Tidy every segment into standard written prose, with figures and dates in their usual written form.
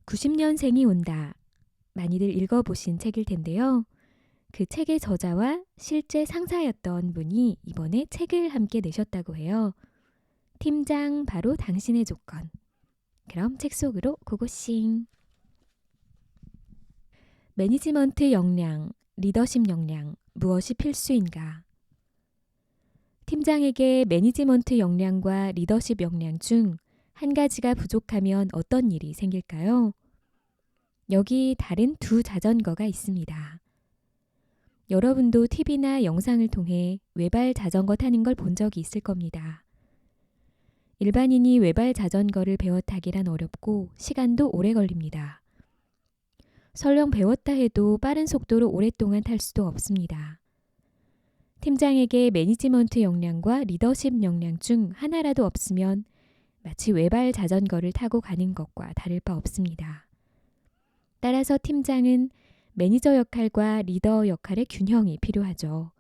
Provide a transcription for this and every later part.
90년생이 온다. 많이들 읽어보신 책일 텐데요. 그 책의 저자와 실제 상사였던 분이 이번에 책을 함께 내셨다고 해요. 팀장 바로 당신의 조건. 그럼 책 속으로 고고싱. 매니지먼트 역량, 리더십 역량, 무엇이 필수인가? 팀장에게 매니지먼트 역량과 리더십 역량 중 한 가지가 부족하면 어떤 일이 생길까요? 여기 다른 두 자전거가 있습니다. 여러분도 TV나 영상을 통해 외발 자전거 타는 걸 본 적이 있을 겁니다. 일반인이 외발 자전거를 배워 타기란 어렵고 시간도 오래 걸립니다. 설령 배웠다 해도 빠른 속도로 오랫동안 탈 수도 없습니다. 팀장에게 매니지먼트 역량과 리더십 역량 중 하나라도 없으면 마치 외발 자전거를 타고 가는 것과 다를 바 없습니다. 따라서 팀장은 매니저 역할과 리더 역할의 균형이 필요하죠.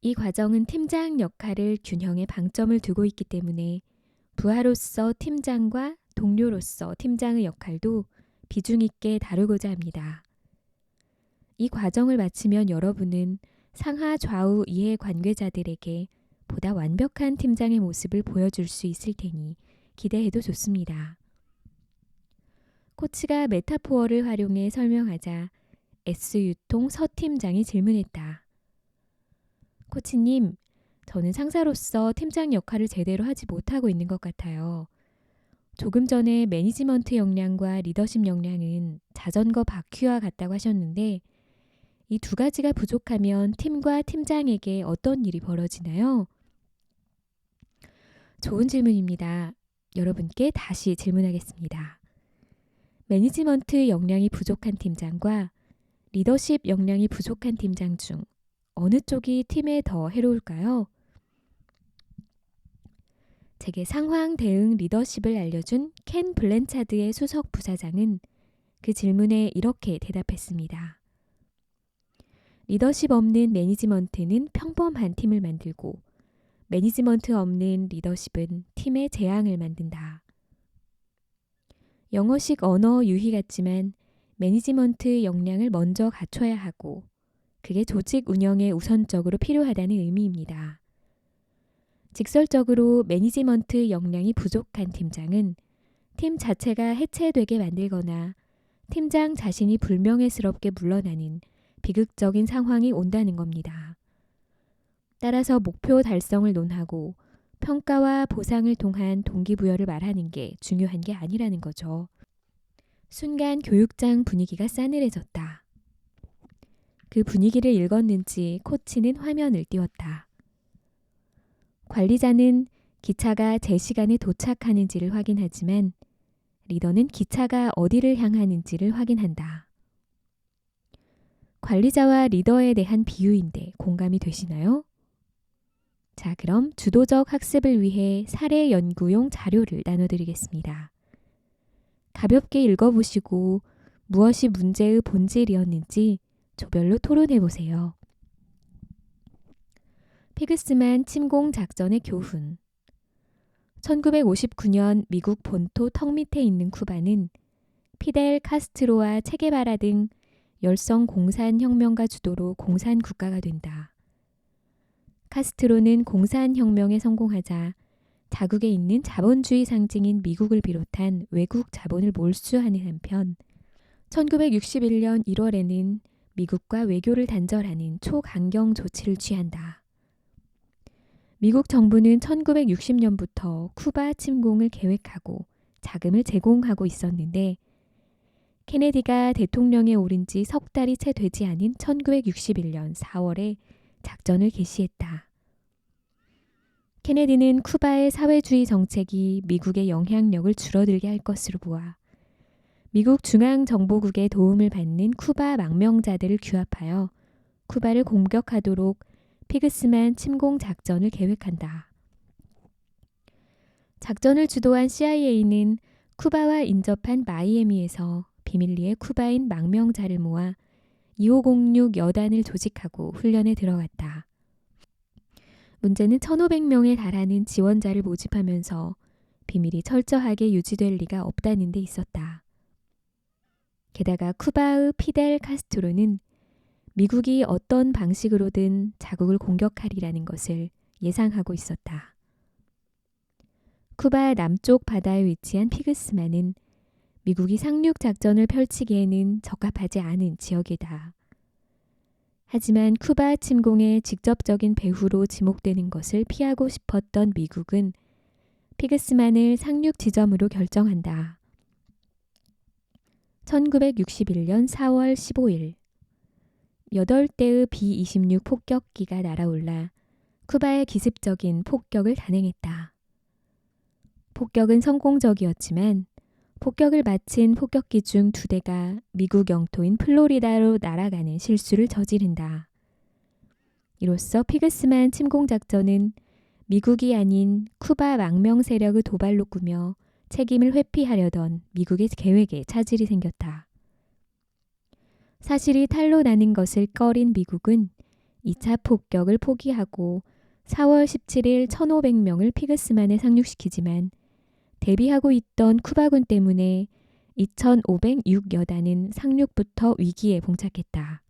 이 과정은 팀장 역할을 균형에 방점을 두고 있기 때문에 부하로서 팀장과 동료로서 팀장의 역할도 비중 있게 다루고자 합니다. 이 과정을 마치면 여러분은 상하 좌우 이해 관계자들에게 보다 완벽한 팀장의 모습을 보여줄 수 있을 테니 기대해도 좋습니다. 코치가 메타포어를 활용해 설명하자 S유통 서 팀장이 질문했다. 코치님, 저는 상사로서 팀장 역할을 제대로 하지 못하고 있는 것 같아요. 조금 전에 매니지먼트 역량과 리더십 역량은 자전거 바퀴와 같다고 하셨는데 이 두 가지가 부족하면 팀과 팀장에게 어떤 일이 벌어지나요? 좋은 질문입니다. 여러분께 다시 질문하겠습니다. 매니지먼트 역량이 부족한 팀장과 리더십 역량이 부족한 팀장 중 어느 쪽이 팀에 더 해로울까요? 제게 상황 대응 리더십을 알려준 켄 블랜차드의 수석 부사장은 그 질문에 이렇게 대답했습니다. 리더십 없는 매니지먼트는 평범한 팀을 만들고 매니지먼트 없는 리더십은 팀의 재앙을 만든다. 영어식 언어 유희 같지만 매니지먼트 역량을 먼저 갖춰야 하고 그게 조직 운영에 우선적으로 필요하다는 의미입니다. 직설적으로 매니지먼트 역량이 부족한 팀장은 팀 자체가 해체되게 만들거나 팀장 자신이 불명예스럽게 물러나는 비극적인 상황이 온다는 겁니다. 따라서 목표 달성을 논하고 평가와 보상을 통한 동기부여를 말하는 게 중요한 게 아니라는 거죠. 순간 교육장 분위기가 싸늘해졌다. 그 분위기를 읽었는지 코치는 화면을 띄웠다. 관리자는 기차가 제 시간에 도착하는지를 확인하지만 리더는 기차가 어디를 향하는지를 확인한다. 관리자와 리더에 대한 비유인데 공감이 되시나요? 자, 그럼 주도적 학습을 위해 사례 연구용 자료를 나눠드리겠습니다. 가볍게 읽어보시고 무엇이 문제의 본질이었는지 조별로 토론해보세요. 피그스만 침공 작전의 교훈. 1959년 미국 본토 턱 밑에 있는 쿠바는 피델 카스트로와 체게바라 등 열성 공산혁명가 주도로 공산국가가 된다. 카스트로는 공산혁명에 성공하자 자국에 있는 자본주의 상징인 미국을 비롯한 외국 자본을 몰수하는 한편 1961년 1월에는 미국과 외교를 단절하는 초강경 조치를 취한다. 미국 정부는 1960년부터 쿠바 침공을 계획하고 자금을 제공하고 있었는데 케네디가 대통령에 오른 지 석 달이 채 되지 않은 1961년 4월에 작전을 개시했다. 케네디는 쿠바의 사회주의 정책이 미국의 영향력을 줄어들게 할 것으로 보아 미국 중앙정보국의 도움을 받는 쿠바 망명자들을 규합하여 쿠바를 공격하도록 피그스만 침공 작전을 계획한다. 작전을 주도한 CIA는 쿠바와 인접한 마이애미에서 비밀리에 쿠바인 망명자를 모아 2506 여단을 조직하고 훈련에 들어갔다. 문제는 1,500명에 달하는 지원자를 모집하면서 비밀이 철저하게 유지될 리가 없다는 데 있었다. 게다가 쿠바의 피델 카스트로는 미국이 어떤 방식으로든 자국을 공격하리라는 것을 예상하고 있었다. 쿠바 남쪽 바다에 위치한 피그스만은 미국이 상륙 작전을 펼치기에는 적합하지 않은 지역이다. 하지만 쿠바 침공의 직접적인 배후로 지목되는 것을 피하고 싶었던 미국은 피그스만을 상륙 지점으로 결정한다. 1961년 4월 15일 8대의 B-26 폭격기가 날아올라 쿠바의 기습적인 폭격을 단행했다. 폭격은 성공적이었지만 폭격을 마친 폭격기 중 2대가 미국 영토인 플로리다로 날아가는 실수를 저지른다. 이로써 피그스만 침공작전은 미국이 아닌 쿠바 망명 세력의 도발로 꾸며 책임을 회피하려던 미국의 계획에 차질이 생겼다. 사실이 탄로나는 것을 꺼린 미국은 2차 폭격을 포기하고 4월 17일 1,500명을 피그스만에 상륙시키지만 대비하고 있던 쿠바군 때문에 2,506여단은 상륙부터 위기에 봉착했다.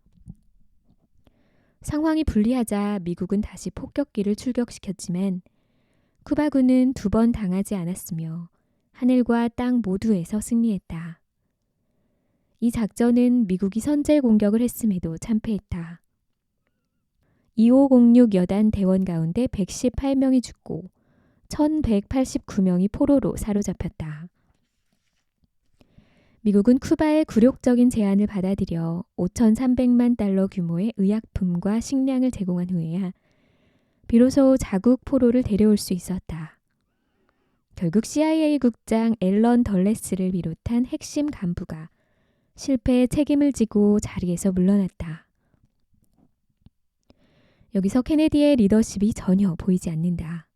상황이 불리하자 미국은 다시 폭격기를 출격시켰지만 쿠바군은 2번 당하지 않았으며 하늘과 땅 모두에서 승리했다. 이 작전은 미국이 선제 공격을 했음에도 참패했다. 2506 여단 대원 가운데 118명이 죽고 1189명이 포로로 사로잡혔다. 미국은 쿠바의 굴욕적인 제안을 받아들여 5,300만 달러 규모의 의약품과 식량을 제공한 후에야 비로소 자국 포로를 데려올 수 있었다. 결국 CIA 국장 앨런 덜레스를 비롯한 핵심 간부가 실패에 책임을 지고 자리에서 물러났다. 여기서 케네디의 리더십이 전혀 보이지 않는다.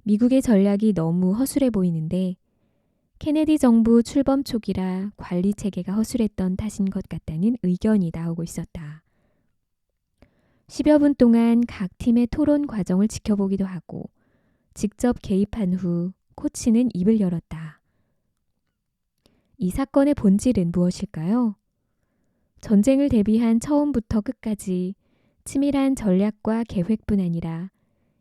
미국의 전략이 너무 허술해 보이는데 케네디 정부 출범 초기라 관리 체계가 허술했던 탓인 것 같다는 의견이 나오고 있었다. 10여 분 동안 각 팀의 토론 과정을 지켜보기도 하고 직접 개입한 후 코치는 입을 열었다. 이 사건의 본질은 무엇일까요? 전쟁을 대비한 처음부터 끝까지 치밀한 전략과 계획뿐 아니라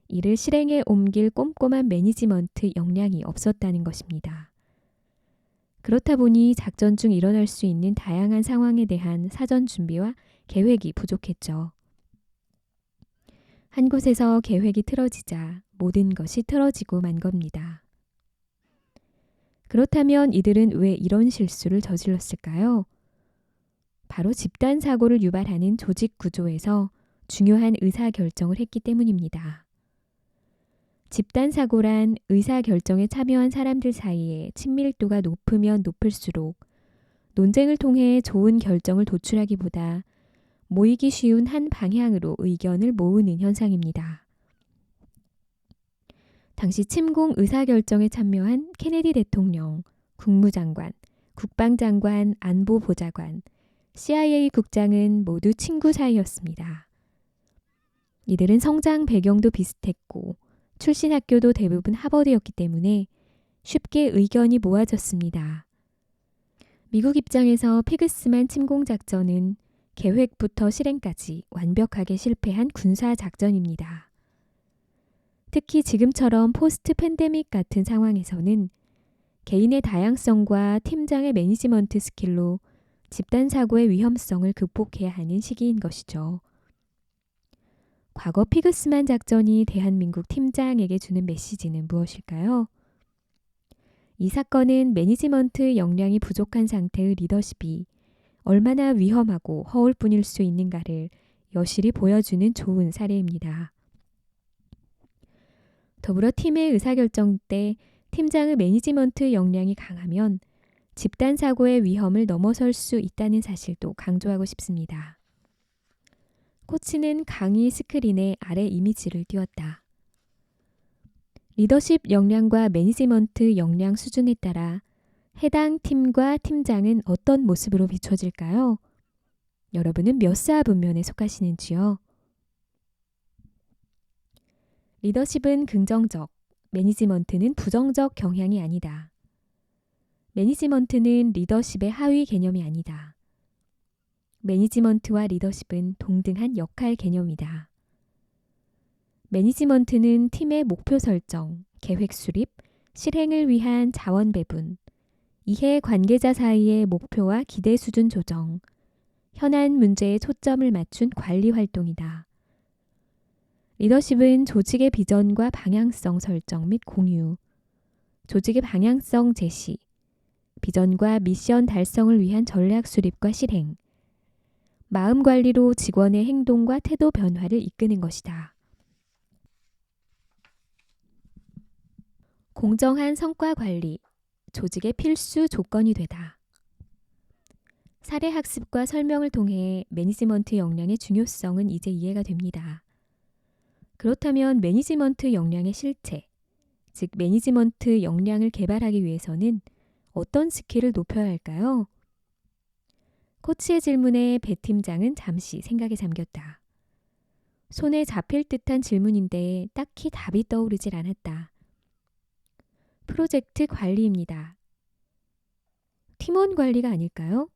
이를 실행에 옮길 꼼꼼한 매니지먼트 역량이 없었다는 것입니다. 그렇다 보니 작전 중 일어날 수 있는 다양한 상황에 대한 사전 준비와 계획이 부족했죠. 한 곳에서 계획이 틀어지자 모든 것이 틀어지고 만 겁니다. 그렇다면 이들은 왜 이런 실수를 저질렀을까요? 바로 집단 사고를 유발하는 조직 구조에서 중요한 의사결정을 했기 때문입니다. 집단 사고란 의사결정에 참여한 사람들 사이에 친밀도가 높으면 높을수록 논쟁을 통해 좋은 결정을 도출하기보다 모이기 쉬운 한 방향으로 의견을 모으는 현상입니다. 당시 침공 의사결정에 참여한 케네디 대통령, 국무장관, 국방장관, 안보보좌관, CIA 국장은 모두 친구 사이였습니다. 이들은 성장 배경도 비슷했고 출신 학교도 대부분 하버드였기 때문에 쉽게 의견이 모아졌습니다. 미국 입장에서 피그스만 침공작전은 계획부터 실행까지 완벽하게 실패한 군사작전입니다. 특히 지금처럼 포스트 팬데믹 같은 상황에서는 개인의 다양성과 팀장의 매니지먼트 스킬로 집단 사고의 위험성을 극복해야 하는 시기인 것이죠. 과거 피그스만 작전이 대한민국 팀장에게 주는 메시지는 무엇일까요? 이 사건은 매니지먼트 역량이 부족한 상태의 리더십이 얼마나 위험하고 허울 뿐일 수 있는가를 여실히 보여주는 좋은 사례입니다. 더불어 팀의 의사결정 때 팀장의 매니지먼트 역량이 강하면 집단 사고의 위험을 넘어설 수 있다는 사실도 강조하고 싶습니다. 코치는 강의 스크린에 아래 이미지를 띄웠다. 리더십 역량과 매니지먼트 역량 수준에 따라 해당 팀과 팀장은 어떤 모습으로 비춰질까요? 여러분은 몇 사 분면에 속하시는지요? 리더십은 긍정적, 매니지먼트는 부정적 경향이 아니다. 매니지먼트는 리더십의 하위 개념이 아니다. 매니지먼트와 리더십은 동등한 역할 개념이다. 매니지먼트는 팀의 목표 설정, 계획 수립, 실행을 위한 자원 배분, 이해 관계자 사이의 목표와 기대 수준 조정, 현안 문제에 초점을 맞춘 관리 활동이다. 리더십은 조직의 비전과 방향성 설정 및 공유, 조직의 방향성 제시, 비전과 미션 달성을 위한 전략 수립과 실행, 마음 관리로 직원의 행동과 태도 변화를 이끄는 것이다. 공정한 성과 관리, 조직의 필수 조건이 되다. 사례 학습과 설명을 통해 매니지먼트 역량의 중요성은 이제 이해가 됩니다. 그렇다면 매니지먼트 역량의 실체, 즉 매니지먼트 역량을 개발하기 위해서는 어떤 스킬을 높여야 할까요? 코치의 질문에 배 팀장은 잠시 생각에 잠겼다. 손에 잡힐 듯한 질문인데 딱히 답이 떠오르질 않았다. 프로젝트 관리입니다. 팀원 관리가 아닐까요?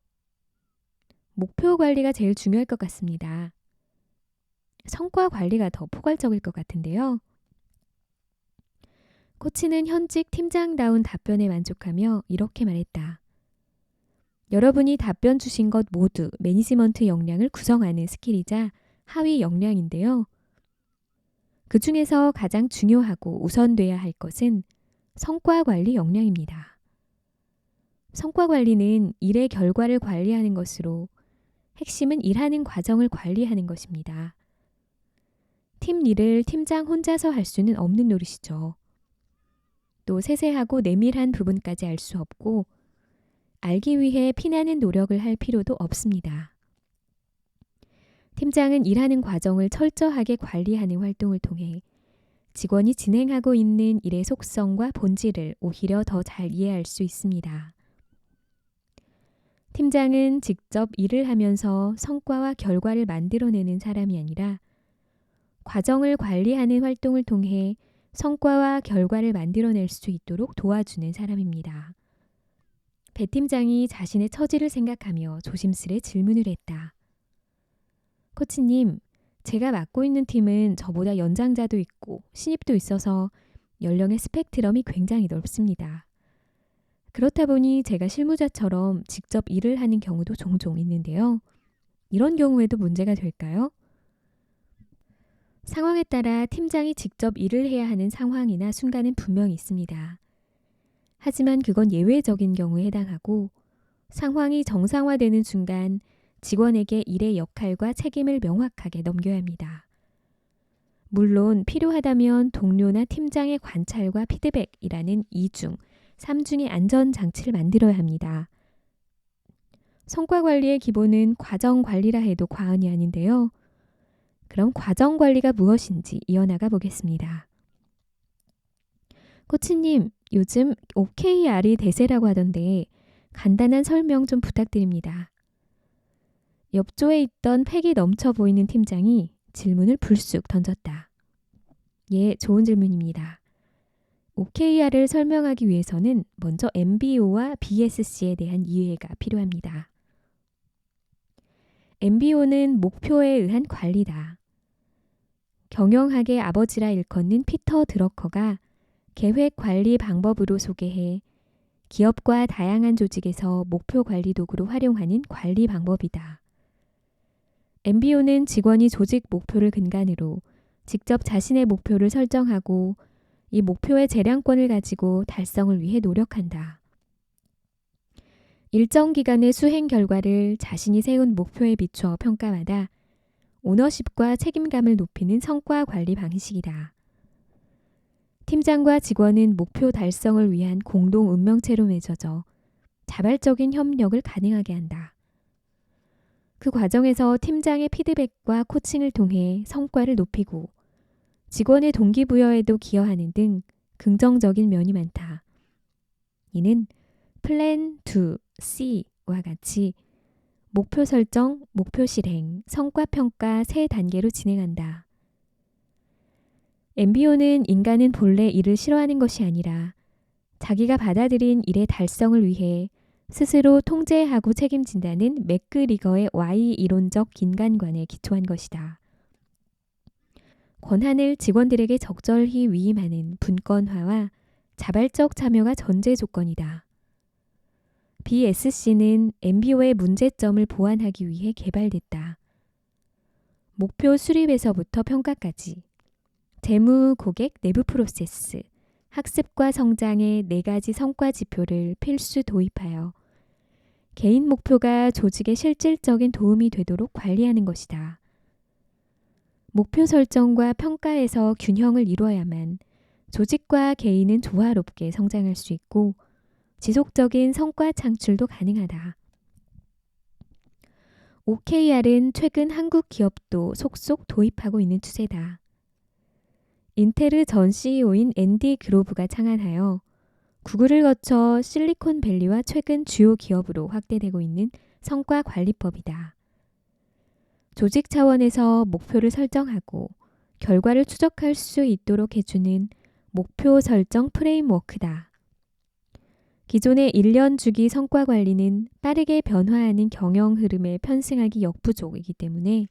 목표 관리가 제일 중요할 것 같습니다. 성과 관리가 더 포괄적일 것 같은데요. 코치는 현직 팀장다운 답변에 만족하며 이렇게 말했다. 여러분이 답변 주신 것 모두 매니지먼트 역량을 구성하는 스킬이자 하위 역량인데요. 그 중에서 가장 중요하고 우선돼야 할 것은 성과 관리 역량입니다. 성과 관리는 일의 결과를 관리하는 것으로 핵심은 일하는 과정을 관리하는 것입니다. 팀 일을 팀장 혼자서 할 수는 없는 노릇이죠. 또 세세하고 내밀한 부분까지 알 수 없고 알기 위해 피나는 노력을 할 필요도 없습니다. 팀장은 일하는 과정을 철저하게 관리하는 활동을 통해 직원이 진행하고 있는 일의 속성과 본질을 오히려 더 잘 이해할 수 있습니다. 팀장은 직접 일을 하면서 성과와 결과를 만들어내는 사람이 아니라 과정을 관리하는 활동을 통해 성과와 결과를 만들어낼 수 있도록 도와주는 사람입니다. 배 팀장이 자신의 처지를 생각하며 조심스레 질문을 했다. 코치님, 제가 맡고 있는 팀은 저보다 연장자도 있고 신입도 있어서 연령의 스펙트럼이 굉장히 넓습니다. 그렇다 보니 제가 실무자처럼 직접 일을 하는 경우도 종종 있는데요. 이런 경우에도 문제가 될까요? 상황에 따라 팀장이 직접 일을 해야 하는 상황이나 순간은 분명히 있습니다. 하지만 그건 예외적인 경우에 해당하고 상황이 정상화되는 순간 직원에게 일의 역할과 책임을 명확하게 넘겨야 합니다. 물론 필요하다면 동료나 팀장의 관찰과 피드백이라는 2중, 3중의 안전장치를 만들어야 합니다. 성과 관리의 기본은 과정 관리라 해도 과언이 아닌데요. 그럼 과정 관리가 무엇인지 이어나가 보겠습니다. 코치님, 요즘 OKR이 대세라고 하던데 간단한 설명 좀 부탁드립니다. 옆조에 있던 팩이 넘쳐 보이는 팀장이 질문을 불쑥 던졌다. 예, 좋은 질문입니다. OKR을 설명하기 위해서는 먼저 MBO와 BSC에 대한 이해가 필요합니다. MBO는 목표에 의한 관리다. 경영학의 아버지라 일컫는 피터 드러커가 계획 관리 방법으로 소개해 기업과 다양한 조직에서 목표 관리 도구로 활용하는 관리 방법이다. MBO는 직원이 조직 목표를 근간으로 직접 자신의 목표를 설정하고 이 목표의 재량권을 가지고 달성을 위해 노력한다. 일정 기간의 수행 결과를 자신이 세운 목표에 비추어 평가받아 오너십과 책임감을 높이는 성과 관리 방식이다. 팀장과 직원은 목표 달성을 위한 공동 운명체로 맺어져 자발적인 협력을 가능하게 한다. 그 과정에서 팀장의 피드백과 코칭을 통해 성과를 높이고 직원의 동기부여에도 기여하는 등 긍정적인 면이 많다. 이는 플랜 2, C와 같이 목표 설정, 목표 실행, 성과 평가 3단계로 진행한다. MBO는 인간은 본래 일을 싫어하는 것이 아니라 자기가 받아들인 일의 달성을 위해 스스로 통제하고 책임진다는 맥그리거의 Y 이론적 인간관에 기초한 것이다. 권한을 직원들에게 적절히 위임하는 분권화와 자발적 참여가 전제 조건이다. BSC는 MBO의 문제점을 보완하기 위해 개발됐다. 목표 수립에서부터 평가까지, 재무, 고객, 내부 프로세스, 학습과 성장의 4가지 성과 지표를 필수 도입하여 개인 목표가 조직에 실질적인 도움이 되도록 관리하는 것이다. 목표 설정과 평가에서 균형을 이루어야만 조직과 개인은 조화롭게 성장할 수 있고 지속적인 성과 창출도 가능하다. OKR은 최근 한국 기업도 속속 도입하고 있는 추세다. 인텔의 전 CEO인 앤디 그로브가 창안하여 구글을 거쳐 실리콘밸리와 최근 주요 기업으로 확대되고 있는 성과 관리법이다. 조직 차원에서 목표를 설정하고 결과를 추적할 수 있도록 해주는 목표 설정 프레임워크다. 기존의 1년 주기 성과 관리는 빠르게 변화하는 경영 흐름에 편승하기 역부족이기 때문에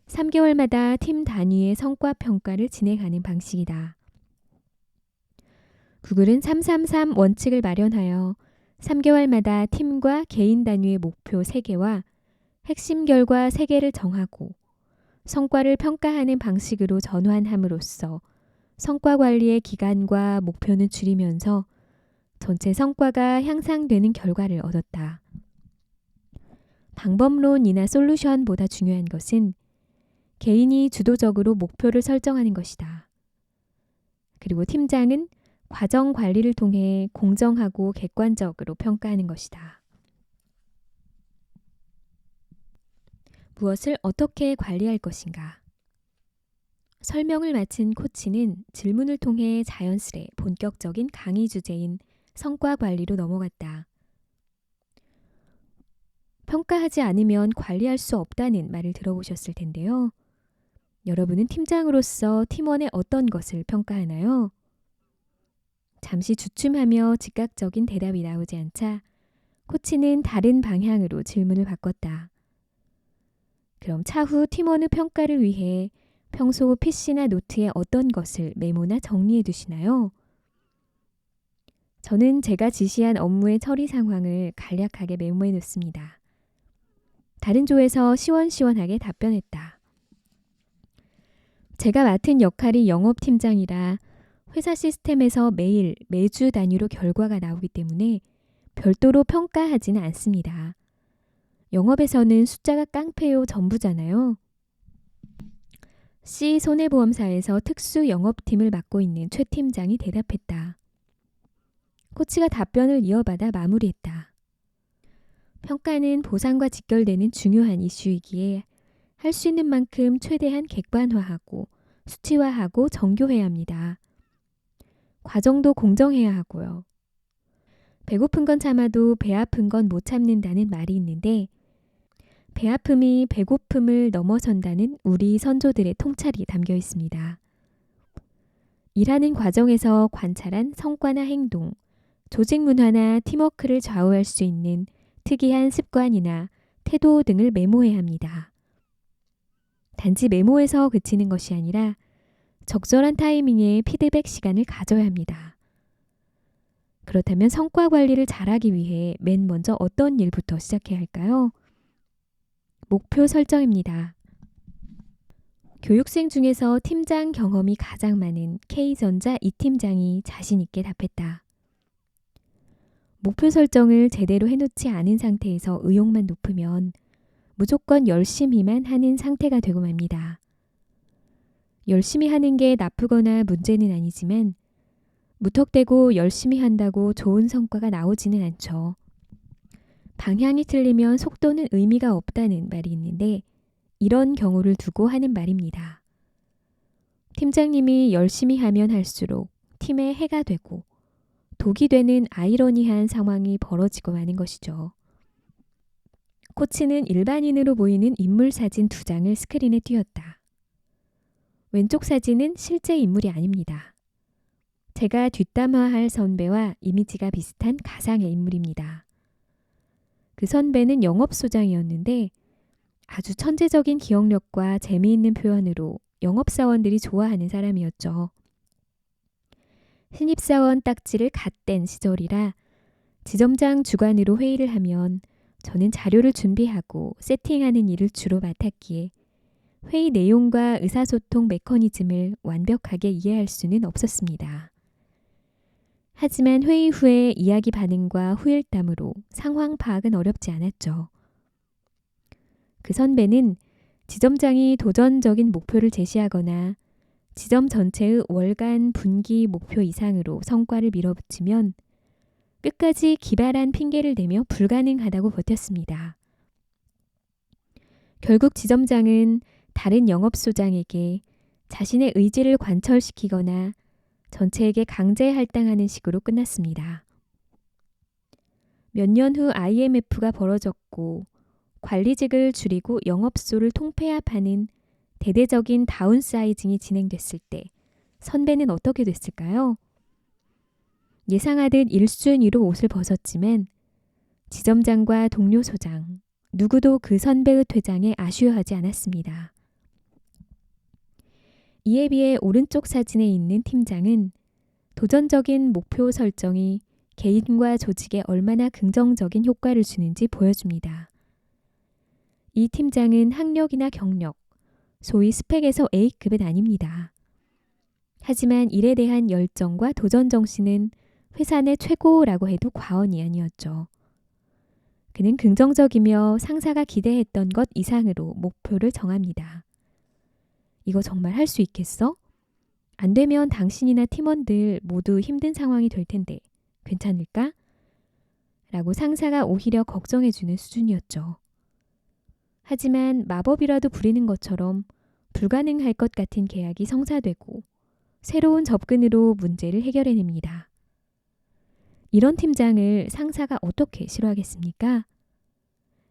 3개월마다 팀 단위의 성과 평가를 진행하는 방식이다. 구글은 333 원칙을 마련하여 3개월마다 팀과 개인 단위의 목표 3개와 핵심 결과 3개를 정하고 성과를 평가하는 방식으로 전환함으로써 성과 관리의 기간과 목표는 줄이면서 전체 성과가 향상되는 결과를 얻었다. 방법론이나 솔루션보다 중요한 것은 개인이 주도적으로 목표를 설정하는 것이다. 그리고 팀장은 과정 관리를 통해 공정하고 객관적으로 평가하는 것이다. 무엇을 어떻게 관리할 것인가? 설명을 마친 코치는 질문을 통해 자연스레 본격적인 강의 주제인 성과 관리로 넘어갔다. 평가하지 않으면 관리할 수 없다는 말을 들어보셨을 텐데요. 여러분은 팀장으로서 팀원의 어떤 것을 평가하나요? 잠시 주춤하며 즉각적인 대답이 나오지 않자 코치는 다른 방향으로 질문을 바꿨다. 그럼 차후 팀원의 평가를 위해 평소 PC나 노트에 어떤 것을 메모나 정리해 두시나요? 저는 제가 지시한 업무의 처리 상황을 간략하게 메모해 놓습니다. 다른 조에서 시원시원하게 답변했다. 제가 맡은 역할이 영업팀장이라 회사 시스템에서 매일, 매주 단위로 결과가 나오기 때문에 별도로 평가하지는 않습니다. 영업에서는 숫자가 깡패요 전부잖아요. C 손해보험사에서 특수 영업팀을 맡고 있는 최 팀장이 대답했다. 코치가 답변을 이어받아 마무리했다. 평가는 보상과 직결되는 중요한 이슈이기에 할 수 있는 만큼 최대한 객관화하고 수치화하고 정교해야 합니다. 과정도 공정해야 하고요. 배고픈 건 참아도 배 아픈 건 못 참는다는 말이 있는데 배 아픔이 배고픔을 넘어선다는 우리 선조들의 통찰이 담겨 있습니다. 일하는 과정에서 관찰한 성과나 행동, 조직 문화나 팀워크를 좌우할 수 있는 특이한 습관이나 태도 등을 메모해야 합니다. 단지 메모에서 그치는 것이 아니라 적절한 타이밍에 피드백 시간을 가져야 합니다. 그렇다면 성과 관리를 잘하기 위해 맨 먼저 어떤 일부터 시작해야 할까요? 목표 설정입니다. 교육생 중에서 팀장 경험이 가장 많은 K전자 이팀장이 자신 있게 답했다. 목표 설정을 제대로 해놓지 않은 상태에서 의욕만 높으면 무조건 열심히만 하는 상태가 되고 맙니다. 열심히 하는 게 나쁘거나 문제는 아니지만 무턱대고 열심히 한다고 좋은 성과가 나오지는 않죠. 방향이 틀리면 속도는 의미가 없다는 말이 있는데 이런 경우를 두고 하는 말입니다. 팀장님이 열심히 하면 할수록 팀에 해가 되고 독이 되는 아이러니한 상황이 벌어지고 마는 것이죠. 코치는 일반인으로 보이는 인물 사진 2장을 스크린에 띄웠다. 왼쪽 사진은 실제 인물이 아닙니다. 제가 뒷담화할 선배와 이미지가 비슷한 가상의 인물입니다. 그 선배는 영업소장이었는데 아주 천재적인 기억력과 재미있는 표현으로 영업사원들이 좋아하는 사람이었죠. 신입사원 딱지를 갓 뗀 시절이라 지점장 주관으로 회의를 하면 저는 자료를 준비하고 세팅하는 일을 주로 맡았기에 회의 내용과 의사소통 메커니즘을 완벽하게 이해할 수는 없었습니다. 하지만 회의 후에 이야기 반응과 후일담으로 상황 파악은 어렵지 않았죠. 그 선배는 지점장이 도전적인 목표를 제시하거나 지점 전체의 월간 분기 목표 이상으로 성과를 밀어붙이면 끝까지 기발한 핑계를 대며 불가능하다고 버텼습니다. 결국 지점장은 다른 영업소장에게 자신의 의지를 관철시키거나 전체에게 강제 할당하는 식으로 끝났습니다. 몇 년 후 IMF가 벌어졌고 관리직을 줄이고 영업소를 통폐합하는 대대적인 다운사이징이 진행됐을 때 선배는 어떻게 됐을까요? 예상하듯 1순위로 옷을 벗었지만 지점장과 동료 소장, 누구도 그 선배의 퇴장에 아쉬워하지 않았습니다. 이에 비해 오른쪽 사진에 있는 팀장은 도전적인 목표 설정이 개인과 조직에 얼마나 긍정적인 효과를 주는지 보여줍니다. 이 팀장은 학력이나 경력, 소위 스펙에서 A급은 아닙니다. 하지만 일에 대한 열정과 도전 정신은 회사 내 최고라고 해도 과언이 아니었죠. 그는 긍정적이며 상사가 기대했던 것 이상으로 목표를 정합니다. 이거 정말 할 수 있겠어? 안 되면 당신이나 팀원들 모두 힘든 상황이 될 텐데 괜찮을까? 라고 상사가 오히려 걱정해주는 수준이었죠. 하지만 마법이라도 부리는 것처럼 불가능할 것 같은 계약이 성사되고 새로운 접근으로 문제를 해결해냅니다. 이런 팀장을 상사가 어떻게 싫어하겠습니까?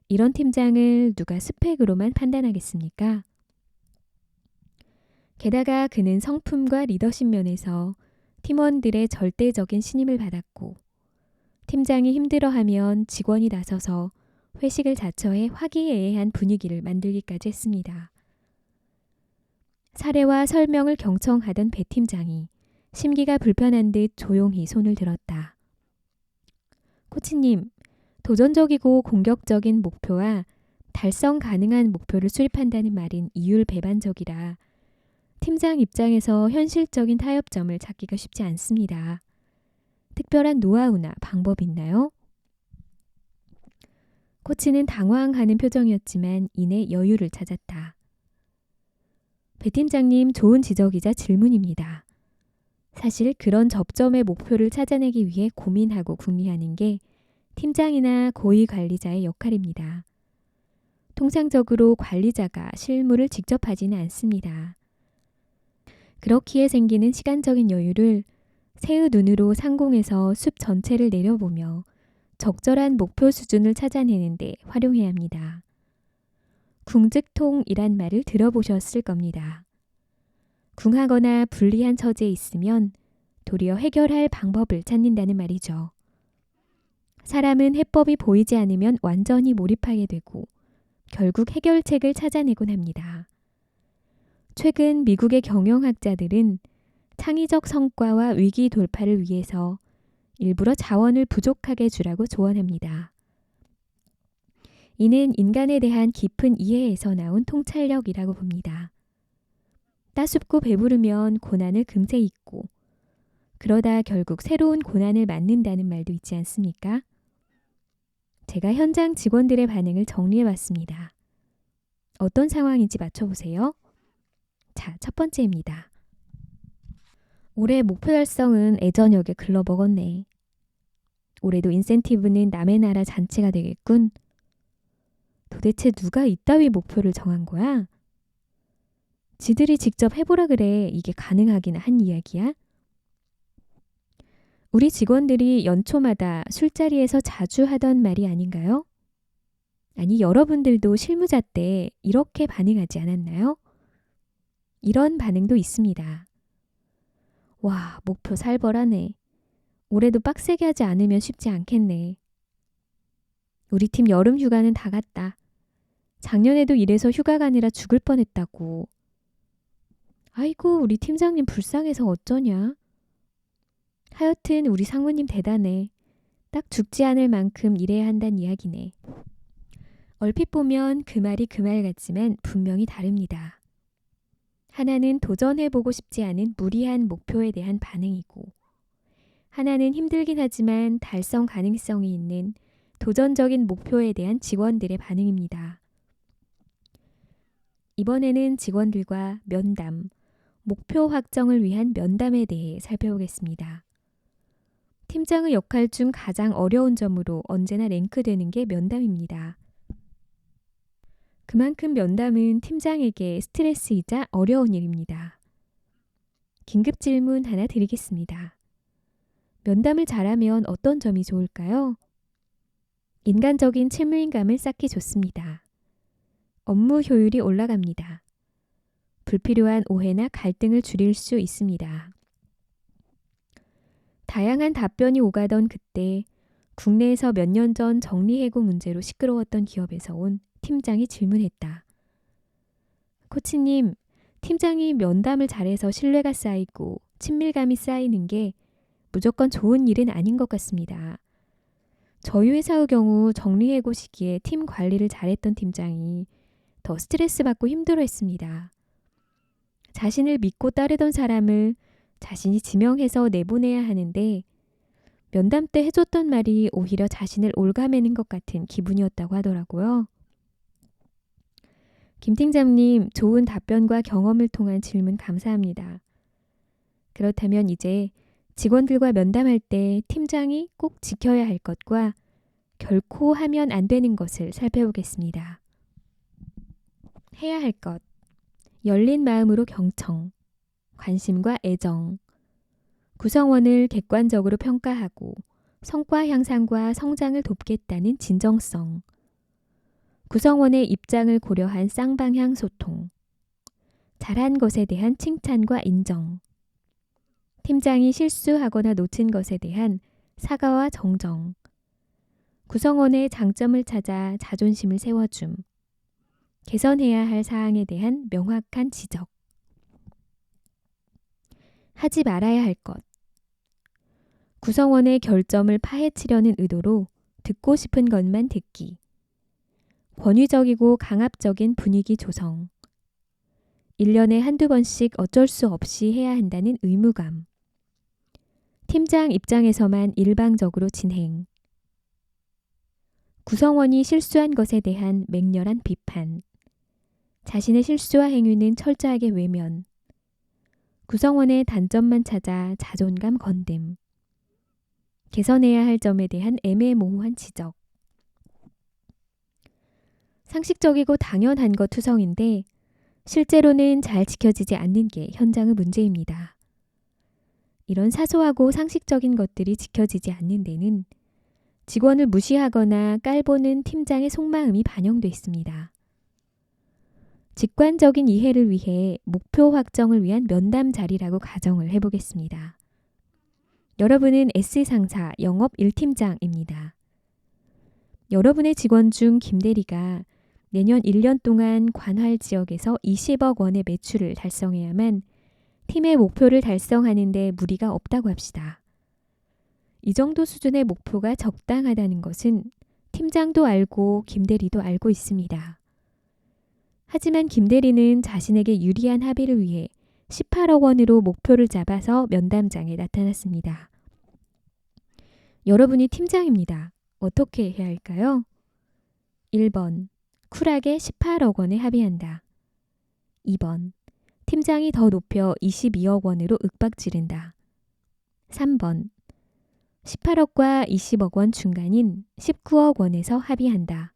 이런 팀장을 누가 스펙으로만 판단하겠습니까? 게다가 그는 성품과 리더십 면에서 팀원들의 절대적인 신임을 받았고 팀장이 힘들어하면 직원이 나서서 회식을 자처해 화기애애한 분위기를 만들기까지 했습니다. 사례와 설명을 경청하던 배 팀장이 심기가 불편한 듯 조용히 손을 들었다. 코치님, 도전적이고 공격적인 목표와 달성 가능한 목표를 수립한다는 말은 이율배반적이라 팀장 입장에서 현실적인 타협점을 찾기가 쉽지 않습니다. 특별한 노하우나 방법이 있나요? 코치는 당황하는 표정이었지만 이내 여유를 찾았다. 배 팀장님, 좋은 지적이자 질문입니다. 사실 그런 접점의 목표를 찾아내기 위해 고민하고 궁리하는 게 팀장이나 고위 관리자의 역할입니다. 통상적으로 관리자가 실무를 직접 하지는 않습니다. 그렇기에 생기는 시간적인 여유를 새의 눈으로 상공에서 숲 전체를 내려보며 적절한 목표 수준을 찾아내는 데 활용해야 합니다. 궁즉통이란 말을 들어보셨을 겁니다. 궁하거나 불리한 처지에 있으면 도리어 해결할 방법을 찾는다는 말이죠. 사람은 해법이 보이지 않으면 완전히 몰입하게 되고 결국 해결책을 찾아내곤 합니다. 최근 미국의 경영학자들은 창의적 성과와 위기 돌파를 위해서 일부러 자원을 부족하게 주라고 조언합니다. 이는 인간에 대한 깊은 이해에서 나온 통찰력이라고 봅니다. 따숩고 배부르면 고난을 금세 잊고 그러다 결국 새로운 고난을 맞는다는 말도 있지 않습니까? 제가 현장 직원들의 반응을 정리해봤습니다. 어떤 상황인지 맞춰보세요. 자, 첫 번째입니다. 올해 목표 달성은 애저녁에 글러먹었네. 올해도 인센티브는 남의 나라 잔치가 되겠군. 도대체 누가 이따위 목표를 정한 거야? 지들이 직접 해보라 그래. 이게 가능하긴 한 이야기야? 우리 직원들이 연초마다 술자리에서 자주 하던 말이 아닌가요? 아니, 여러분들도 실무자 때 이렇게 반응하지 않았나요? 이런 반응도 있습니다. 와, 목표 살벌하네. 올해도 빡세게 하지 않으면 쉽지 않겠네. 우리 팀 여름 휴가는 다 갔다. 작년에도 이래서 휴가 가느라 죽을 뻔했다고. 아이고, 우리 팀장님 불쌍해서 어쩌냐? 하여튼 우리 상무님 대단해. 딱 죽지 않을 만큼 일해야 한다는 이야기네. 얼핏 보면 그 말이 그 말 같지만 분명히 다릅니다. 하나는 도전해보고 싶지 않은 무리한 목표에 대한 반응이고, 하나는 힘들긴 하지만 달성 가능성이 있는 도전적인 목표에 대한 직원들의 반응입니다. 이번에는 직원들과 면담, 목표 확정을 위한 면담에 대해 살펴보겠습니다. 팀장의 역할 중 가장 어려운 점으로 언제나 랭크되는 게 면담입니다. 그만큼 면담은 팀장에게 스트레스이자 어려운 일입니다. 긴급 질문 하나 드리겠습니다. 면담을 잘하면 어떤 점이 좋을까요? 인간적인 친밀감을 쌓기 좋습니다. 업무 효율이 올라갑니다. 불필요한 오해나 갈등을 줄일 수 있습니다. 다양한 답변이 오가던 그때 국내에서 몇 년 전 정리해고 문제로 시끄러웠던 기업에서 온 팀장이 질문했다. 코치님, 팀장이 면담을 잘해서 신뢰가 쌓이고 친밀감이 쌓이는 게 무조건 좋은 일은 아닌 것 같습니다. 저희 회사의 경우 정리해고 시기에 팀 관리를 잘했던 팀장이 더 스트레스 받고 힘들어했습니다. 자신을 믿고 따르던 사람을 자신이 지명해서 내보내야 하는데 면담 때 해줬던 말이 오히려 자신을 올가매는 것 같은 기분이었다고 하더라고요. 김 팀장님, 좋은 답변과 경험을 통한 질문 감사합니다. 그렇다면 이제 직원들과 면담할 때 팀장이 꼭 지켜야 할 것과 결코 하면 안 되는 것을 살펴보겠습니다. 해야 할 것. 열린 마음으로 경청, 관심과 애정, 구성원을 객관적으로 평가하고 성과 향상과 성장을 돕겠다는 진정성, 구성원의 입장을 고려한 쌍방향 소통, 잘한 것에 대한 칭찬과 인정, 팀장이 실수하거나 놓친 것에 대한 사과와 정정, 구성원의 장점을 찾아 자존심을 세워줌, 개선해야 할 사항에 대한 명확한 지적, 하지 말아야 할 것, 구성원의 결점을 파헤치려는 의도로 듣고 싶은 것만 듣기, 권위적이고 강압적인 분위기 조성, 1년에 한두 번씩 어쩔 수 없이 해야 한다는 의무감, 팀장 입장에서만 일방적으로 진행, 구성원이 실수한 것에 대한 맹렬한 비판, 자신의 실수와 행위는 철저하게 외면, 구성원의 단점만 찾아 자존감 건듦, 개선해야 할 점에 대한 애매모호한 지적. 상식적이고 당연한 것 투성인데 실제로는 잘 지켜지지 않는 게 현장의 문제입니다. 이런 사소하고 상식적인 것들이 지켜지지 않는 데는 직원을 무시하거나 깔보는 팀장의 속마음이 반영돼 있습니다. 직관적인 이해를 위해 목표 확정을 위한 면담 자리라고 가정을 해보겠습니다. 여러분은 S상사 영업 1팀장입니다. 여러분의 직원 중 김대리가 내년 1년 동안 관할 지역에서 20억 원의 매출을 달성해야만 팀의 목표를 달성하는 데 무리가 없다고 합시다. 이 정도 수준의 목표가 적당하다는 것은 팀장도 알고 김대리도 알고 있습니다. 하지만 김대리는 자신에게 유리한 합의를 위해 18억 원으로 목표를 잡아서 면담장에 나타났습니다. 여러분이 팀장입니다. 어떻게 해야 할까요? 1번. 쿨하게 18억 원에 합의한다. 2번. 팀장이 더 높여 22억 원으로 윽박지른다. 3번. 18억과 20억 원 중간인 19억 원에서 합의한다.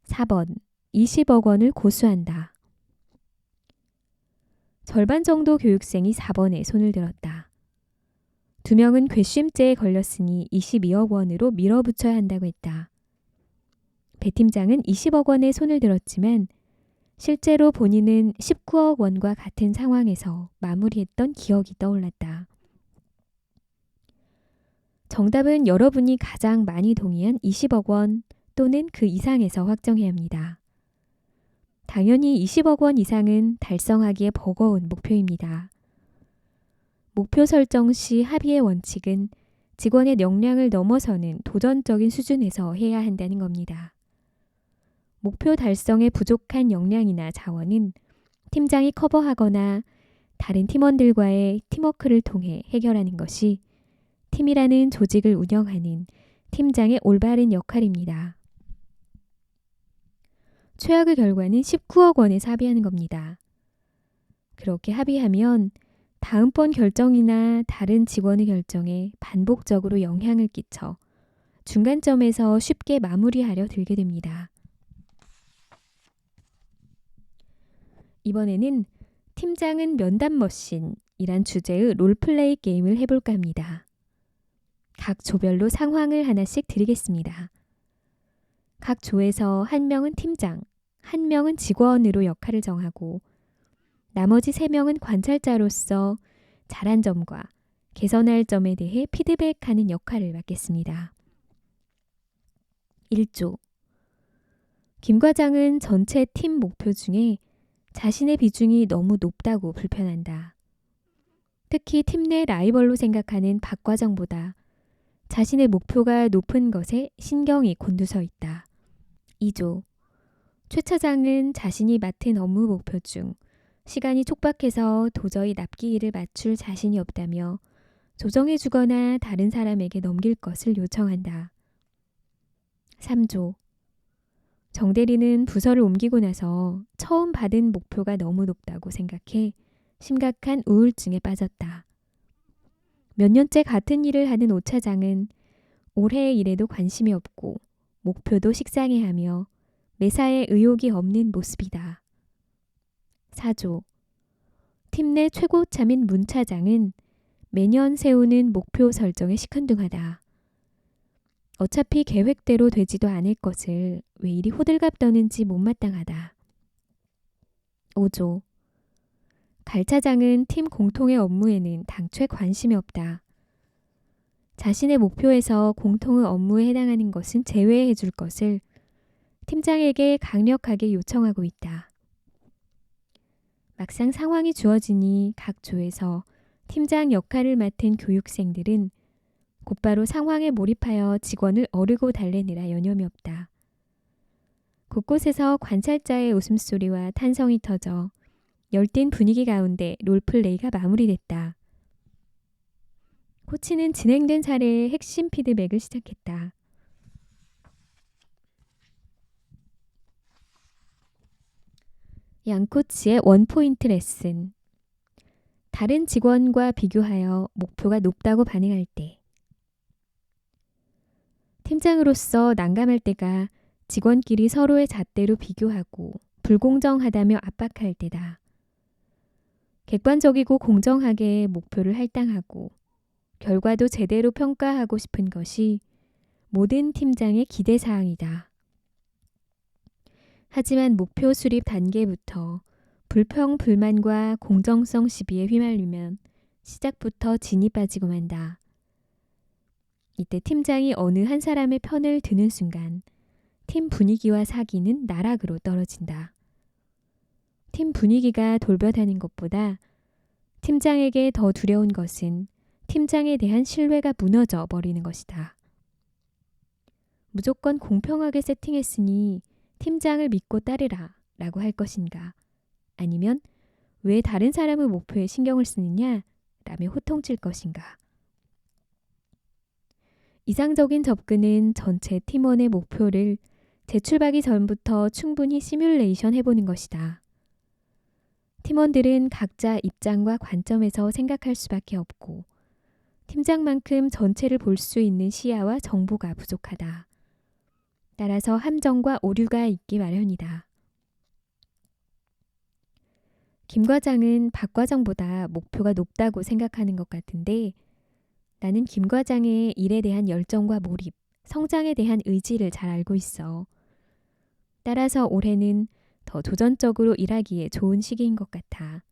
4번. 20억 원을 고수한다. 절반 정도 교육생이 4번에 손을 들었다. 2명은 괘씸죄에 걸렸으니 22억 원으로 밀어붙여야 한다고 했다. 배 팀장은 20억 원에 손을 들었지만 실제로 본인은 19억 원과 같은 상황에서 마무리했던 기억이 떠올랐다. 정답은 여러분이 가장 많이 동의한 20억 원 또는 그 이상에서 확정해야 합니다. 당연히 20억 원 이상은 달성하기에 버거운 목표입니다. 목표 설정 시 합의의 원칙은 직원의 역량을 넘어서는 도전적인 수준에서 해야 한다는 겁니다. 목표 달성에 부족한 역량이나 자원은 팀장이 커버하거나 다른 팀원들과의 팀워크를 통해 해결하는 것이 팀이라는 조직을 운영하는 팀장의 올바른 역할입니다. 최악의 결과는 19억 원에서 합의하는 겁니다. 그렇게 합의하면 다음번 결정이나 다른 직원의 결정에 반복적으로 영향을 끼쳐 중간점에서 쉽게 마무리하려 들게 됩니다. 이번에는 팀장은 면담 머신이란 주제의 롤플레이 게임을 해볼까 합니다. 각 조별로 상황을 하나씩 드리겠습니다. 각 조에서 한 명은 팀장, 한 명은 직원으로 역할을 정하고 나머지 3명은 관찰자로서 잘한 점과 개선할 점에 대해 피드백하는 역할을 맡겠습니다. 1조. 김 과장은 전체 팀 목표 중에 자신의 비중이 너무 높다고 불편한다. 특히 팀 내 라이벌로 생각하는 박 과장보다 자신의 목표가 높은 것에 신경이 곤두서 있다. 2조. 최 차장은 자신이 맡은 업무 목표 중 시간이 촉박해서 도저히 납기일을 맞출 자신이 없다며 조정해주거나 다른 사람에게 넘길 것을 요청한다. 3조. 정 대리는 부서를 옮기고 나서 처음 받은 목표가 너무 높다고 생각해 심각한 우울증에 빠졌다. 몇 년째 같은 일을 하는 오 차장은 올해의 일에도 관심이 없고 목표도 식상해하며 매사에 의욕이 없는 모습이다. 4조. 팀 내 최고참인 문 차장은 매년 세우는 목표 설정에 시큰둥하다. 어차피 계획대로 되지도 않을 것을 왜 이리 호들갑 떠는지 못마땅하다. 5조. 갈 차장은 팀 공통의 업무에는 당초에 관심이 없다. 자신의 목표에서 공통의 업무에 해당하는 것은 제외해 줄 것을 팀장에게 강력하게 요청하고 있다. 막상 상황이 주어지니 각 조에서 팀장 역할을 맡은 교육생들은 곧바로 상황에 몰입하여 직원을 어르고 달래느라 여념이 없다. 곳곳에서 관찰자의 웃음소리와 탄성이 터져 열띤 분위기 가운데 롤플레이가 마무리됐다. 코치는 진행된 사례의 핵심 피드백을 시작했다. 양 코치의 원포인트 레슨. 다른 직원과 비교하여 목표가 높다고 반응할 때. 팀장으로서 난감할 때가 직원끼리 서로의 잣대로 비교하고 불공정하다며 압박할 때다. 객관적이고 공정하게 목표를 할당하고 결과도 제대로 평가하고 싶은 것이 모든 팀장의 기대사항이다. 하지만 목표 수립 단계부터 불평, 불만과 공정성 시비에 휘말리면 시작부터 진이 빠지고 만다. 이때 팀장이 어느 한 사람의 편을 드는 순간 팀 분위기와 사기는 나락으로 떨어진다. 팀 분위기가 돌변하는 것보다 팀장에게 더 두려운 것은 팀장에 대한 신뢰가 무너져 버리는 것이다. 무조건 공평하게 세팅했으니 팀장을 믿고 따르라 라고 할 것인가? 아니면 왜 다른 사람의 목표에 신경을 쓰느냐? 라며 호통칠 것인가? 이상적인 접근은 전체 팀원의 목표를 제출하기 전부터 충분히 시뮬레이션 해보는 것이다. 팀원들은 각자 입장과 관점에서 생각할 수밖에 없고 팀장만큼 전체를 볼 수 있는 시야와 정보가 부족하다. 따라서 함정과 오류가 있기 마련이다. 김 과장은 박 과장보다 목표가 높다고 생각하는 것 같은데 나는 김 과장의 일에 대한 열정과 몰입, 성장에 대한 의지를 잘 알고 있어. 따라서 올해는 더 도전적으로 일하기에 좋은 시기인 것 같아.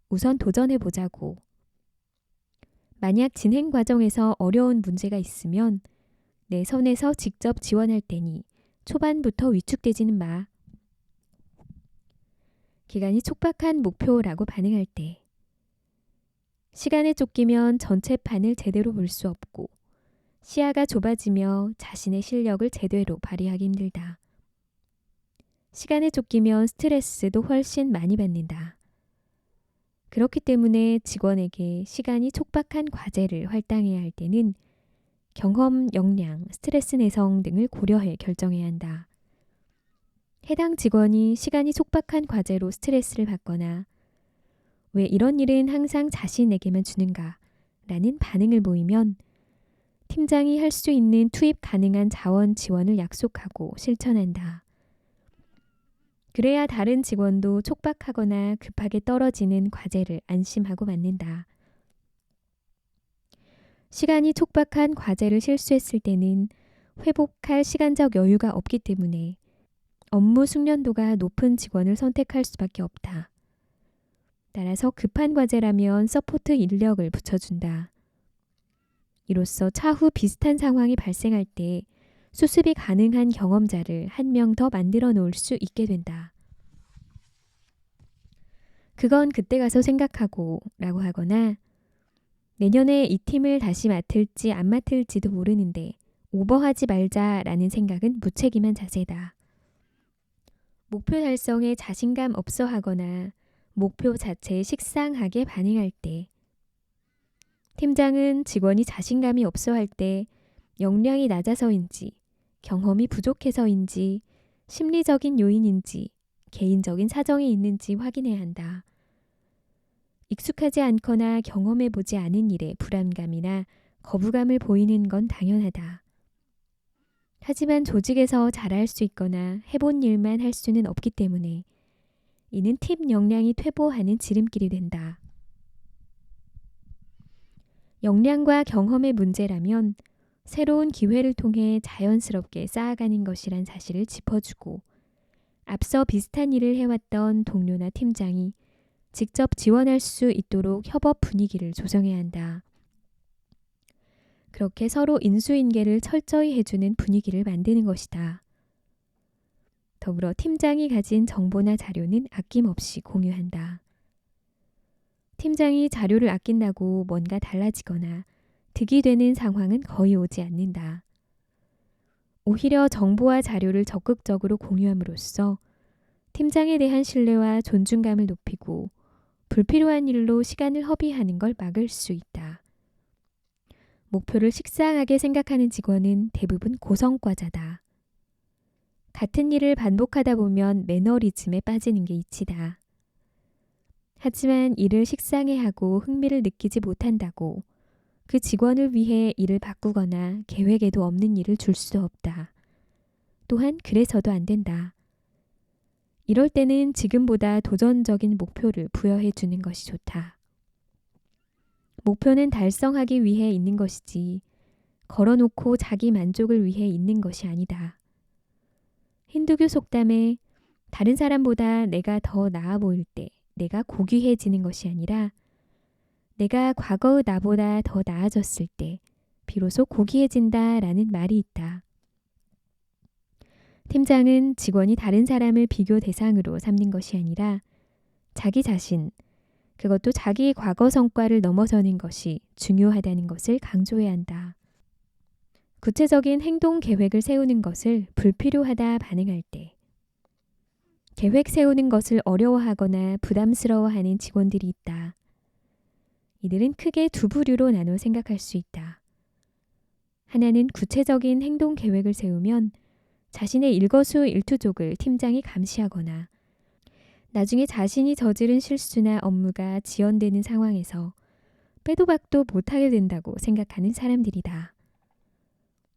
우선 도전해보자고. 만약 진행 과정에서 어려운 문제가 있으면 내 선에서 직접 지원할 테니 초반부터 위축되지는 마. 기간이 촉박한 목표라고 반응할 때 시간에 쫓기면 전체 판을 제대로 볼 수 없고 시야가 좁아지며 자신의 실력을 제대로 발휘하기 힘들다. 시간에 쫓기면 스트레스도 훨씬 많이 받는다. 그렇기 때문에 직원에게 시간이 촉박한 과제를 할당해야 할 때는 경험, 역량, 스트레스 내성 등을 고려해 결정해야 한다. 해당 직원이 시간이 촉박한 과제로 스트레스를 받거나 왜 이런 일은 항상 자신에게만 주는가 라는 반응을 보이면 팀장이 할 수 있는 투입 가능한 자원 지원을 약속하고 실천한다. 그래야 다른 직원도 촉박하거나 급하게 떨어지는 과제를 안심하고 맡는다. 시간이 촉박한 과제를 실수했을 때는 회복할 시간적 여유가 없기 때문에 업무 숙련도가 높은 직원을 선택할 수밖에 없다. 따라서 급한 과제라면 서포트 인력을 붙여준다. 이로써 차후 비슷한 상황이 발생할 때 수습이 가능한 경험자를 한 명 더 만들어 놓을 수 있게 된다. 그건 그때 가서 생각하고 라고 하거나 내년에 이 팀을 다시 맡을지 안 맡을지도 모르는데 오버하지 말자라는 생각은 무책임한 자세다. 목표 달성에 자신감 없어 하거나 목표 자체에 식상하게 반응할 때 팀장은 직원이 자신감이 없어 할 때 역량이 낮아서인지 경험이 부족해서인지 심리적인 요인인지 개인적인 사정이 있는지 확인해야 한다. 익숙하지 않거나 경험해보지 않은 일에 불안감이나 거부감을 보이는 건 당연하다. 하지만 조직에서 잘할 수 있거나 해본 일만 할 수는 없기 때문에 이는 팀 역량이 퇴보하는 지름길이 된다. 역량과 경험의 문제라면 새로운 기회를 통해 자연스럽게 쌓아가는 것이란 사실을 짚어주고 앞서 비슷한 일을 해왔던 동료나 팀장이 직접 지원할 수 있도록 협업 분위기를 조성해야 한다. 그렇게 서로 인수인계를 철저히 해주는 분위기를 만드는 것이다. 더불어 팀장이 가진 정보나 자료는 아낌없이 공유한다. 팀장이 자료를 아낀다고 뭔가 달라지거나 득이 되는 상황은 거의 오지 않는다. 오히려 정보와 자료를 적극적으로 공유함으로써 팀장에 대한 신뢰와 존중감을 높이고 불필요한 일로 시간을 허비하는 걸 막을 수 있다. 목표를 식상하게 생각하는 직원은 대부분 고성과자다. 같은 일을 반복하다 보면 매너리즘에 빠지는 게 이치다. 하지만 일을 식상해하고 흥미를 느끼지 못한다고 그 직원을 위해 일을 바꾸거나 계획에도 없는 일을 줄 수 없다. 또한 그래서도 안 된다. 이럴 때는 지금보다 도전적인 목표를 부여해 주는 것이 좋다. 목표는 달성하기 위해 있는 것이지 걸어놓고 자기 만족을 위해 있는 것이 아니다. 힌두교 속담에 다른 사람보다 내가 더 나아 보일 때 내가 고귀해지는 것이 아니라 내가 과거의 나보다 더 나아졌을 때 비로소 고귀해진다라는 말이 있다. 팀장은 직원이 다른 사람을 비교 대상으로 삼는 것이 아니라 자기 자신, 그것도 자기 과거 성과를 넘어서는 것이 중요하다는 것을 강조해야 한다. 구체적인 행동 계획을 세우는 것을 불필요하다 반응할 때, 계획 세우는 것을 어려워하거나 부담스러워하는 직원들이 있다. 이들은 크게 두 부류로 나눠 생각할 수 있다. 하나는 구체적인 행동 계획을 세우면 자신의 일거수일투족을 팀장이 감시하거나 나중에 자신이 저지른 실수나 업무가 지연되는 상황에서 빼도 박도 못하게 된다고 생각하는 사람들이다.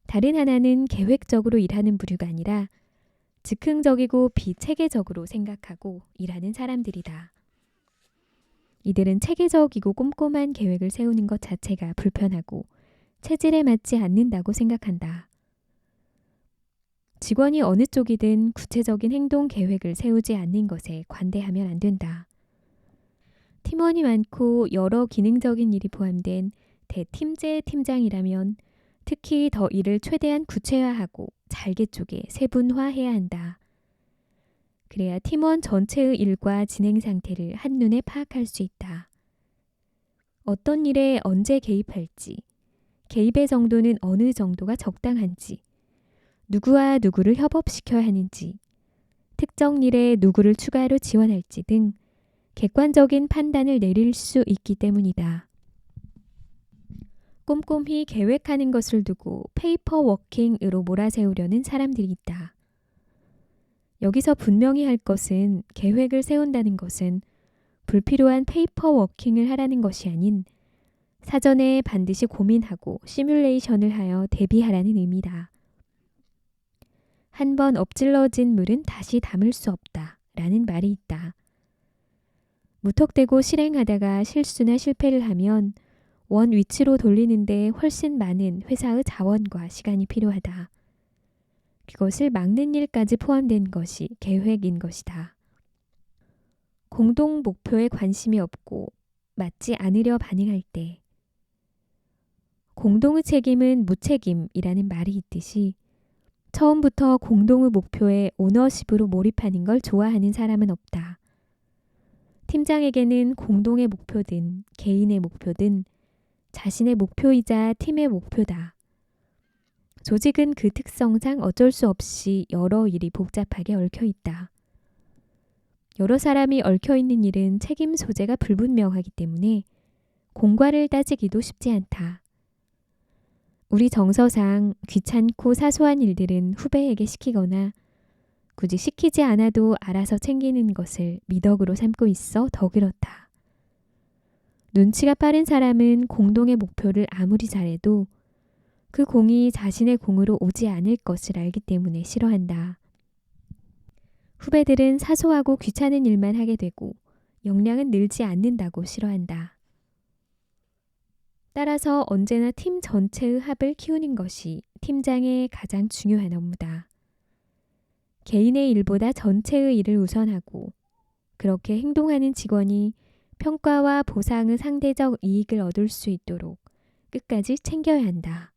다른 하나는 계획적으로 일하는 부류가 아니라 즉흥적이고 비체계적으로 생각하고 일하는 사람들이다. 이들은 체계적이고 꼼꼼한 계획을 세우는 것 자체가 불편하고 체질에 맞지 않는다고 생각한다. 직원이 어느 쪽이든 구체적인 행동 계획을 세우지 않는 것에 관대하면 안 된다. 팀원이 많고 여러 기능적인 일이 포함된 대팀제 팀장이라면 특히 더 일을 최대한 구체화하고 잘게 쪼개 세분화해야 한다. 그래야 팀원 전체의 일과 진행 상태를 한눈에 파악할 수 있다. 어떤 일에 언제 개입할지, 개입의 정도는 어느 정도가 적당한지, 누구와 누구를 협업시켜야 하는지, 특정 일에 누구를 추가로 지원할지 등 객관적인 판단을 내릴 수 있기 때문이다. 꼼꼼히 계획하는 것을 두고 페이퍼워킹으로 몰아세우려는 사람들이 있다. 여기서 분명히 할 것은 계획을 세운다는 것은 불필요한 페이퍼워킹을 하라는 것이 아닌 사전에 반드시 고민하고 시뮬레이션을 하여 대비하라는 의미다. 한 번 엎질러진 물은 다시 담을 수 없다 라는 말이 있다. 무턱대고 실행하다가 실수나 실패를 하면 원 위치로 돌리는데 훨씬 많은 회사의 자원과 시간이 필요하다. 그것을 막는 일까지 포함된 것이 계획인 것이다. 공동 목표에 관심이 없고 맞지 않으려 반응할 때 공동의 책임은 무책임이라는 말이 있듯이 처음부터 공동의 목표에 오너십으로 몰입하는 걸 좋아하는 사람은 없다. 팀장에게는 공동의 목표든 개인의 목표든 자신의 목표이자 팀의 목표다. 조직은 그 특성상 어쩔 수 없이 여러 일이 복잡하게 얽혀 있다. 여러 사람이 얽혀 있는 일은 책임 소재가 불분명하기 때문에 공과를 따지기도 쉽지 않다. 우리 정서상 귀찮고 사소한 일들은 후배에게 시키거나 굳이 시키지 않아도 알아서 챙기는 것을 미덕으로 삼고 있어 더 그렇다. 눈치가 빠른 사람은 공동의 목표를 아무리 잘해도 그 공이 자신의 공으로 오지 않을 것을 알기 때문에 싫어한다. 후배들은 사소하고 귀찮은 일만 하게 되고 역량은 늘지 않는다고 싫어한다. 따라서 언제나 팀 전체의 합을 키우는 것이 팀장의 가장 중요한 업무다. 개인의 일보다 전체의 일을 우선하고 그렇게 행동하는 직원이 평가와 보상의 상대적 이익을 얻을 수 있도록 끝까지 챙겨야 한다.